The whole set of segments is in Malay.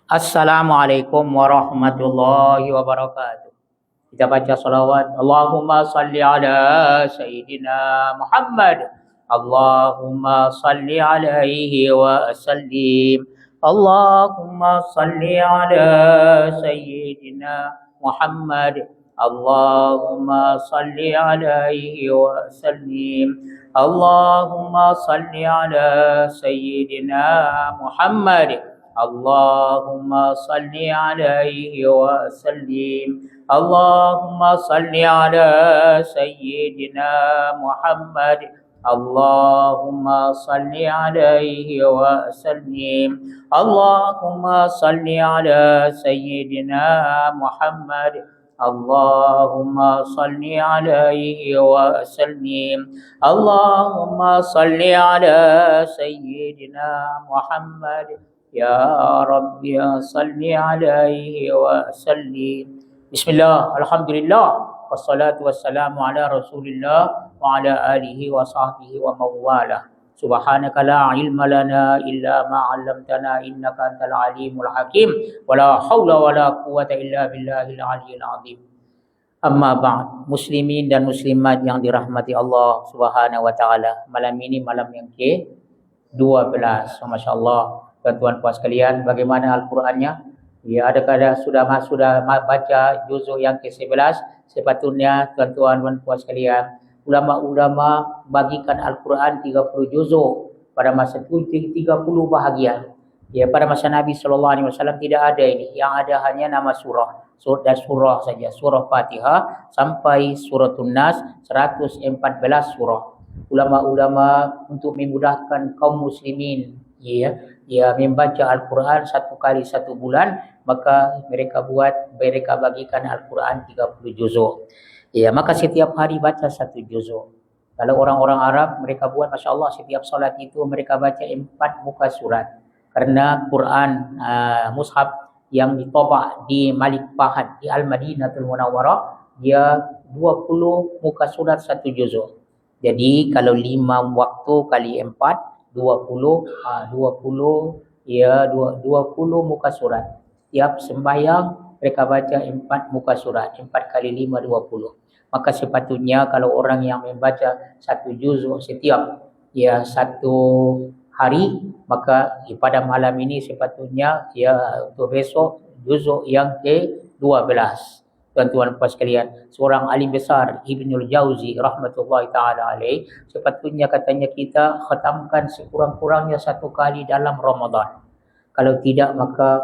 Assalamualaikum warahmatullahi wabarakatuh. Kita baca salawat. Allahumma salli ala Sayyidina Muhammad. Allahumma salli alaihi wa sallim. Allahumma salli ala Sayyidina Muhammad. Allahumma salli alaihi wa sallim. Allahumma salli ala Sayyidina Muhammad. Allahumma salli alaihi wa sallim. Allahumma salli ala Sayyidina Muhammad. Allahumma salli alaihi wa sallim. Allahumma salli ala Sayyidina Muhammad. Allahumma salli alaihi wa sallim. Allahumma salli ala Sayyidina Muhammad. Ya Rabbi salli alaihi wa sallim. Bismillah, alhamdulillah, wassalatu wassalamu ala rasulillah wa ala alihi wa sahbihi wa mawalah. Subhanaka la ilma lana illa ma 'allamtana innaka antal alimul hakim. Wa la haula wa la quwwata illa billahil aliyyil azim. Amma ba'd, muslimin dan muslimat yang dirahmati Allah Subhanahu wa taala. Malam ini malam yang ke-12. Masya-Allah. Tuan-tuan puan sekalian, bagaimana Al-Qurannya? Ya, adakah sudah baca juzuk yang ke-11? Sepatutnya tuan-tuan dan puan sekalian, ulama-ulama bagikan Al-Quran 30 juzuk, pada masa itu 30 bahagian. Ya, pada masa Nabi SAW tidak ada ini. Yang ada hanya nama surah. Surah saja. Surah Fatihah sampai Suratul Nas, 114 surah. Ulama-ulama untuk memudahkan kaum muslimin, ya membaca Al-Quran 1 kali 1 bulan, maka mereka bagikan Al-Quran 30 juzuk. Ya, maka setiap hari baca 1 juzuk. Kalau orang-orang Arab, mereka buat, Masya Allah, setiap solat itu mereka baca 4 muka surat. Karena Quran mushaf yang ditobak di Malik Fahad di Al-Madinatul Munawwarah, dia 20 muka surat 1 juzuk. Jadi kalau 5 waktu kali 4, 20 muka surat. Tiap sembahyang mereka baca 4 muka surat. 4 kali 5, 20. Maka sepatutnya kalau orang yang membaca 1 juzuk setiap 1 hari, maka pada malam ini sepatutnya untuk besok juzuk yang ke-12. Tuan-tuan puan sekalian, seorang alim besar Ibnul Jauzi rahmatullahi taala alaih, sepatutnya katanya kita khatamkan sekurang-kurangnya 1 kali dalam Ramadan. Kalau tidak, maka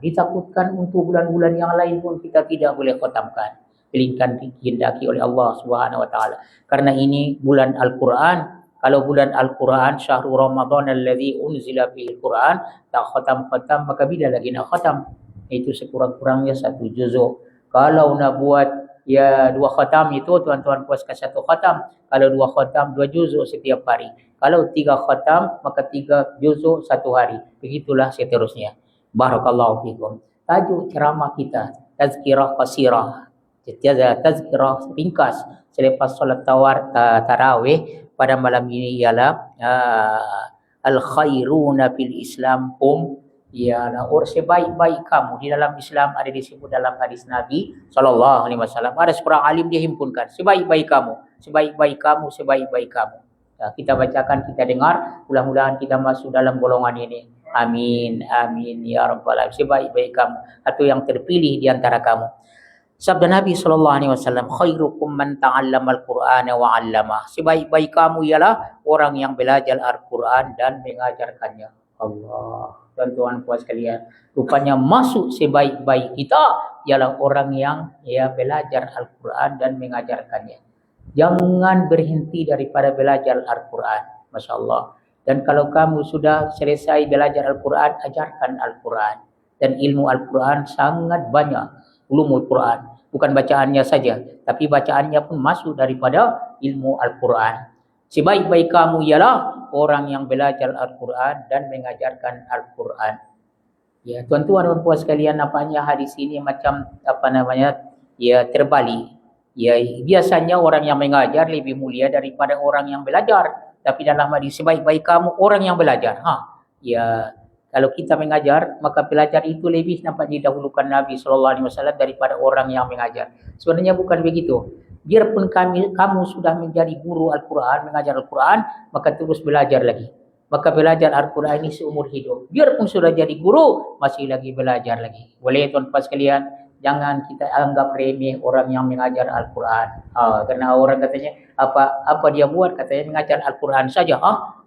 ditakutkan untuk bulan-bulan yang lain pun kita tidak boleh khatamkan. Pilihkan dikehendaki oleh Allah Subhanahu wa taala. Karena ini bulan Al-Quran. Kalau bulan Al-Quran, syahrul Ramadan alladzi unzila fihil Quran, tak khatam, maka bila lagi nak khatam? Itu sekurang-kurangnya 1 juzuk. Kalau nak buat 2 khatam itu, tuan-tuan puaskan 1 khatam. Kalau 2 khatam, 2 juzuk setiap hari. Kalau 3 khatam, maka 3 juzuk 1 hari. Begitulah seterusnya. Barakallahu fikum. Tajuk ceramah kita, tazkirah qasirah. Tazkirah ringkas selepas solat tarawih pada malam ini ialah al-khairuna fil Islam ialah orang sebaik-baik kamu. Di dalam Islam ada disebut dalam hadis Nabi SAW. Ada seorang alim dia himpunkan. Sebaik-baik kamu. Sebaik-baik kamu. Sebaik-baik kamu. Kita bacakan, kita dengar. Mudah-mudahan kita masuk dalam golongan ini. Amin. Amin. Ya Rabbal Alamin. Sebaik-baik kamu. Atau yang terpilih di antara kamu. Sabda Nabi SAW. Khairukum man ta'allama al-Qur'ana wa 'allamah. Sebaik-baik kamu ialah orang yang belajar Al-Quran dan mengajarkannya. Allah. Tuan-tuan puan sekalian, rupanya masuk sebaik-baik kita ialah orang yang belajar Al-Quran dan mengajarkannya. Jangan berhenti daripada belajar Al-Quran. Masya Allah. Dan kalau kamu sudah selesai belajar Al-Quran, ajarkan Al-Quran. Dan ilmu Al-Quran sangat banyak. Ulumul Quran. Bukan bacaannya saja, tapi bacaannya pun masuk daripada ilmu Al-Quran. Sebaik-baik kamu ialah orang yang belajar Al-Quran dan mengajarkan Al-Quran. Ya, tuan-tuan dan puan sekalian, nampaknya hadis ini macam terbalik. Ya, biasanya orang yang mengajar lebih mulia daripada orang yang belajar. Tapi dalam hadis sebaik-baik kamu orang yang belajar. Ya, Kalau kita mengajar, maka pelajar itu lebih dapat didahulukan Nabi SAW daripada orang yang mengajar. Sebenarnya bukan begitu. Biarpun kamu sudah menjadi guru Al-Quran, mengajar Al-Quran, maka terus belajar lagi. Maka belajar Al-Quran ini seumur hidup. Biarpun sudah jadi guru, masih lagi belajar lagi. Boleh tuan-tuan sekalian, jangan kita anggap remeh orang yang mengajar Al-Quran. Karena orang katanya, apa dia buat? Katanya mengajar Al-Quran saja.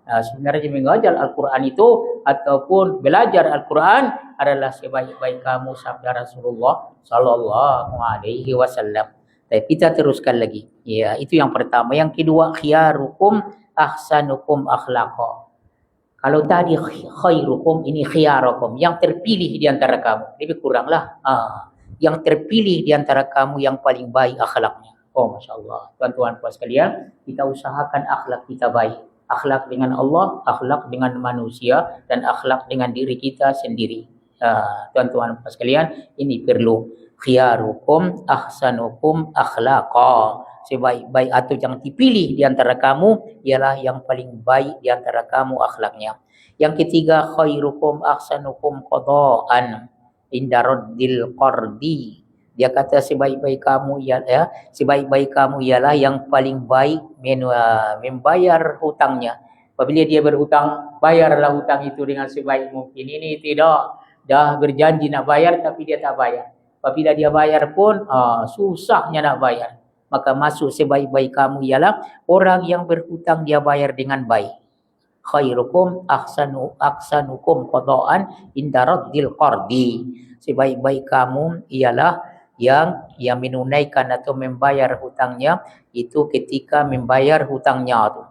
Sebenarnya mengajar Al-Quran itu ataupun belajar Al-Quran adalah sebaik-baik kamu sabda Rasulullah sallallahu alaihi wasallam. Tapi kita teruskan lagi. Ya, itu yang pertama. Yang kedua, khiyarukum ahsanukum akhlaqa. Kalau tadi khairukum, ini khiyarukum, yang terpilih di antara kamu. Lebih kuranglah. Yang terpilih di antara kamu yang paling baik akhlaknya. Oh, Masya Allah. Tuan-tuan puan sekalian, kita usahakan akhlak kita baik. Akhlak dengan Allah, akhlak dengan manusia, dan akhlak dengan diri kita sendiri. Tuan-tuan puan sekalian, ini perlu. Khiyarukum ahsanukum akhlaqa. Sebaik-baik atau yang dipilih di antara kamu ialah yang paling baik di antara kamu akhlaknya. Yang ketiga, khairukum ahsanukum qadaan inda raddil qardi. Dia kata sebaik-baik kamu ialah yang paling baik membayar hutangnya. Apabila dia berhutang, bayarlah hutang itu dengan sebaik mungkin. Ini tidak, dah berjanji nak bayar tapi dia tak bayar. Apabila dia bayar pun susahnya nak bayar. Maka masuk sebaik-baik kamu ialah orang yang berhutang dia bayar dengan baik. Khairukum ahsanukum qadaan inda raddil qardi. Sebaik-baik kamu ialah yang menunaikan atau membayar hutangnya itu ketika membayar hutangnya itu.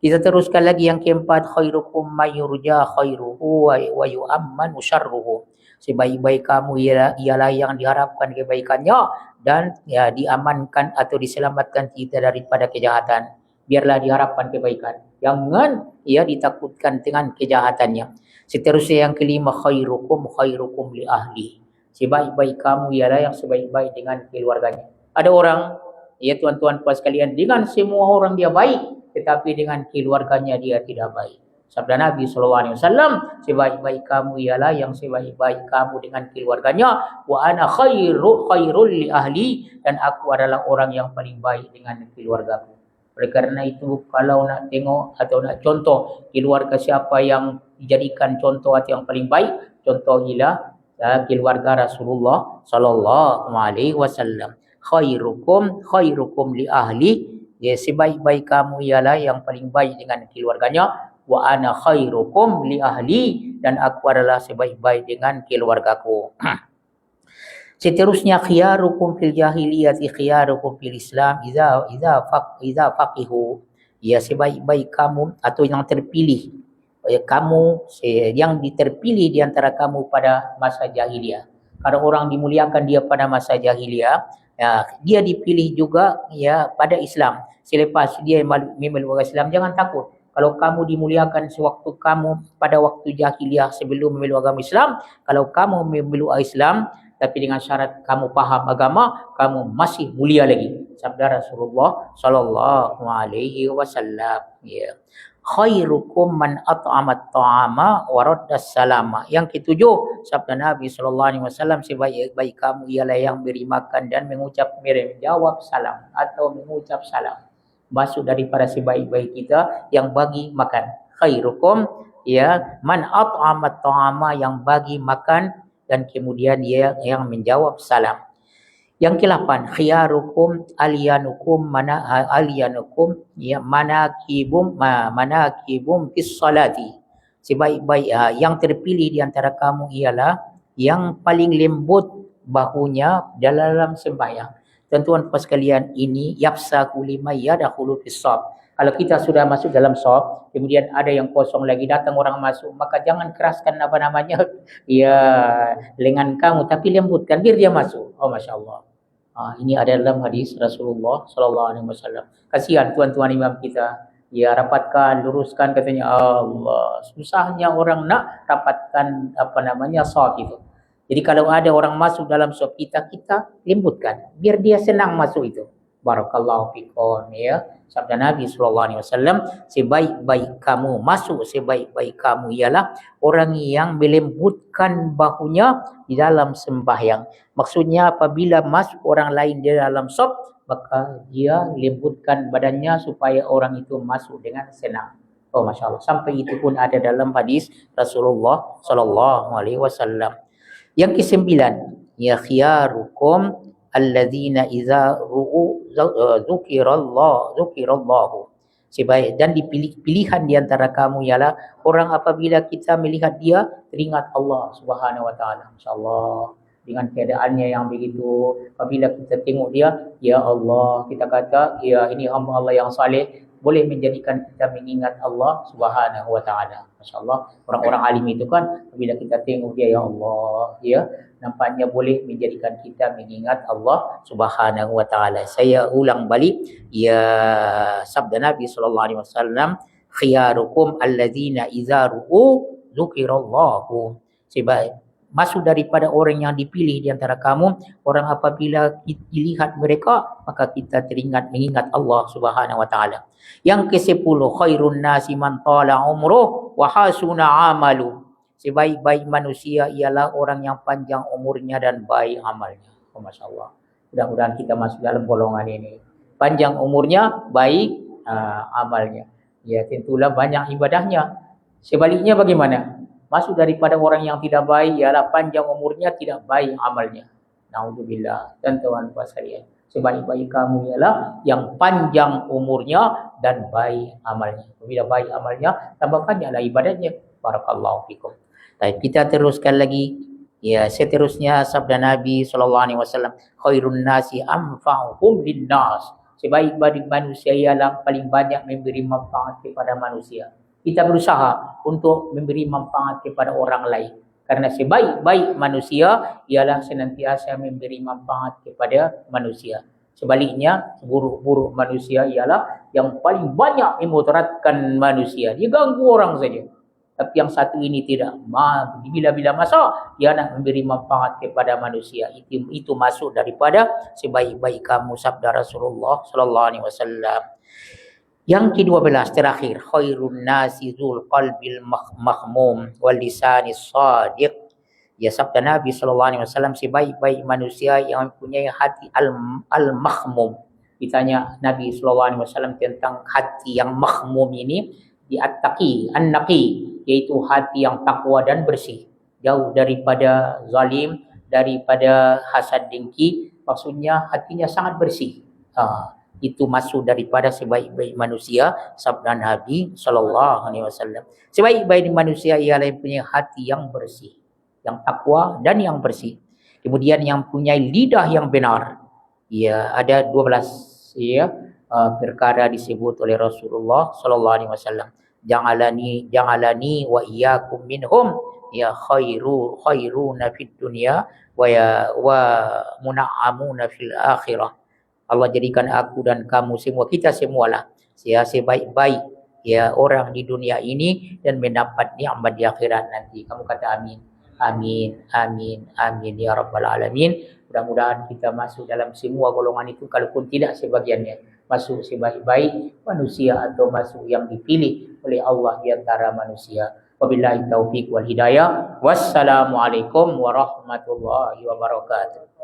Kita teruskan lagi yang keempat, khairukum mayurja khairuhu wa yu'ammanu syarruhu. Sebaik-baik kamu ialah yang diharapkan kebaikannya dan diamankan atau diselamatkan kita daripada kejahatan. Biarlah diharapkan kebaikan. Jangan ditakutkan dengan kejahatannya. Seterusnya yang kelima, khairukum li ahli. Sebaik-baik kamu ialah yang sebaik-baik dengan keluarganya. Ada orang, tuan-tuan puan sekalian, dengan semua orang dia baik, tetapi dengan keluarganya dia tidak baik. Sabda Nabi SAW, sebaik-baik kamu ialah yang sebaik-baik kamu dengan keluarganya. Wa ana khairul li ahli, dan aku adalah orang yang paling baik dengan keluargaku. Oleh kerana itu, kalau nak tengok atau nak contoh keluarga siapa yang dijadikan contoh atau yang paling baik, contohilah keluarga Rasulullah SAW. Khairukum li ahli. Sebaik-baik kamu ialah yang paling baik dengan keluarganya. Wa ana khairukum li ahli, dan aku adalah sebaik-baik dengan keluargaku. Seterusnya, khiyarukum fil jahiliyati khiyarukum fil Islam idza faqihu. Ya, sebaik-baik kamu atau yang terpilih kamu yang diterpilih di antara kamu pada masa jahiliyah. Kalau orang dimuliakan dia pada masa jahiliyah, dia dipilih juga pada Islam. Selepas dia memeluk Islam, jangan takut. Kalau kamu dimuliakan sewaktu kamu pada waktu jahiliyah sebelum memeluk agama Islam, kalau kamu memeluk Islam tapi dengan syarat kamu faham agama, kamu masih mulia lagi. Sabda Rasulullah sallallahu alaihi wasallam. Ya. Khairukum man at'amat ta'ama wa raddas salama. Yang ketujuh, sabda Nabi sallallahu alaihi wasallam, sebaik-baik kamu ialah yang beri makan dan menjawab salam atau mengucap salam. Masuk daripada sebaik-baik kita yang bagi makan. Khairukum man at'amat ta'ama, yang bagi makan dan kemudian dia yang menjawab salam. Yang ke-8, khiyarukum alyanukum manakibum fis salati. Sebaik-baik yang terpilih di antara kamu ialah yang paling lembut bahunya dalam sembahyang. Tuan-tuan puan sekalian, ini yafsaku lima yadkhulu fis shaf. Kalau kita sudah masuk dalam shaf, kemudian ada yang kosong lagi, datang orang masuk, maka jangan keraskan lengan kamu, tapi lembutkan biar dia masuk. Oh, Masya Allah. Ini ada dalam hadis Rasulullah SAW. Kasihan tuan-tuan imam kita. Ya, rapatkan, luruskan, katanya. Allah, susahnya orang nak rapatkan shaf itu. Jadi kalau ada orang masuk dalam shop kita lembutkan. Biar dia senang masuk itu. Barakallahu fikum ya. Sabda Nabi sallallahu alaihi wasallam, sebaik-baik kamu, masuk sebaik-baik kamu ialah orang yang melembutkan bahunya di dalam sembahyang. Maksudnya apabila masuk orang lain di dalam saf, maka dia lembutkan badannya supaya orang itu masuk dengan senang. Oh Masya Allah. Sampai itu pun ada dalam hadis Rasulullah sallallahu alaihi wasallam. Yang kesembilan, ya khiyarukum alladzina idza ru'u dzukirallahu. Sebaik dan pilihan di antara kamu ialah orang apabila kita melihat dia teringat Allah Subhanahu wa taala. Masyaallah, dengan keadaannya yang begitu, apabila kita tengok dia, ya Allah, kita kata ya ini hamba Allah yang saleh, boleh menjadikan kita mengingat Allah Subhanahu wa taala. Masya-Allah, orang-orang alim itu kan apabila kita tengok dia, ya Allah, ya nampaknya boleh menjadikan kita mengingat Allah Subhanahu wa taala. Saya ulang balik, ya sabda Nabi sallallahu alaihi wasallam, khiyarukum alladzina idza ru'u dzukirallahu. Sebab masuk daripada orang yang dipilih di antara kamu, orang apabila dilihat mereka, maka kita teringat mengingat Allah Subhanahu wa taala. Yang ke-10, khairun nasi man tala umruh wa hasuna amalu. Sebaik-baik manusia ialah orang yang panjang umurnya dan baik amalnya. Oh, masya-Allah. Mudah-mudahan kita masuk dalam golongan ini. Panjang umurnya, baik amalnya. Ya, tentulah banyak ibadahnya. Sebaliknya bagaimana? Masuk daripada orang yang tidak baik ialah panjang umurnya, tidak baik amalnya. Naudzubillah. Dan tuan-tuan sekalian, sebaik-baik kamu ialah yang panjang umurnya dan baik amalnya. Bila baik amalnya, tambahkanlah ibadahnya. Barakallahu fikum. Baik, kita teruskan lagi. Ya, seterusnya sabda Nabi sallallahu alaihi wasallam, khairun nasi anfa'uhum linnas. Sebaik-baik manusia ialah paling banyak memberi manfaat kepada manusia. Kita berusaha untuk memberi manfaat kepada orang lain. Karena sebaik-baik manusia ialah senantiasa memberi manfaat kepada manusia. Sebaliknya, buruk-buruk manusia ialah yang paling banyak memudaratkan manusia. Dia ganggu orang saja. Tapi yang satu ini tidak. Bila-bila masa, dia nak memberi manfaat kepada manusia. Itu masuk daripada sebaik-baik kamu, sabda Rasulullah sallallahu alaihi wasallam. Yang ke-12 terakhir, khairun nasi dzul qalbil mahmum wal lisanis shadiq. Ya, sabda Nabi sallallahu alaihi wasallam, sebaik-baik manusia yang mempunyai hati al-mahmum. Ditanya Nabi sallallahu alaihi wasallam tentang hati yang mahmum ini, di-attaqi, an-naqi, yaitu hati yang takwa dan bersih, jauh daripada zalim, daripada hasad dengki. Maksudnya hatinya sangat bersih. Itu masuk daripada sebaik-baik manusia, sabda Nabi sallallahu alaihi wasallam. Sebaik-baik manusia ialah yang punya hati yang bersih, yang takwa dan yang bersih. Kemudian yang punya lidah yang benar. Ya, ada 12 ya perkara disebut oleh Rasulullah sallallahu alaihi wasallam. Ja'alani wa iyyakum minhum, ya khairuna fid dunya wa muna'amuna fil akhirah. Allah jadikan aku dan kamu semua, kita semualah sebaik-baik ya orang di dunia ini dan mendapat nikmat di akhirat nanti. Kamu kata amin. Amin, amin, amin ya rabbal alamin. Mudah-mudahan kita masuk dalam semua golongan itu, kalaupun tidak sebagiannya. Masuk sebaik-baik manusia atau masuk yang dipilih oleh Allah di antara manusia. Wabillahi taufiq wal hidayah. Wassalamualaikum warahmatullahi wabarakatuh.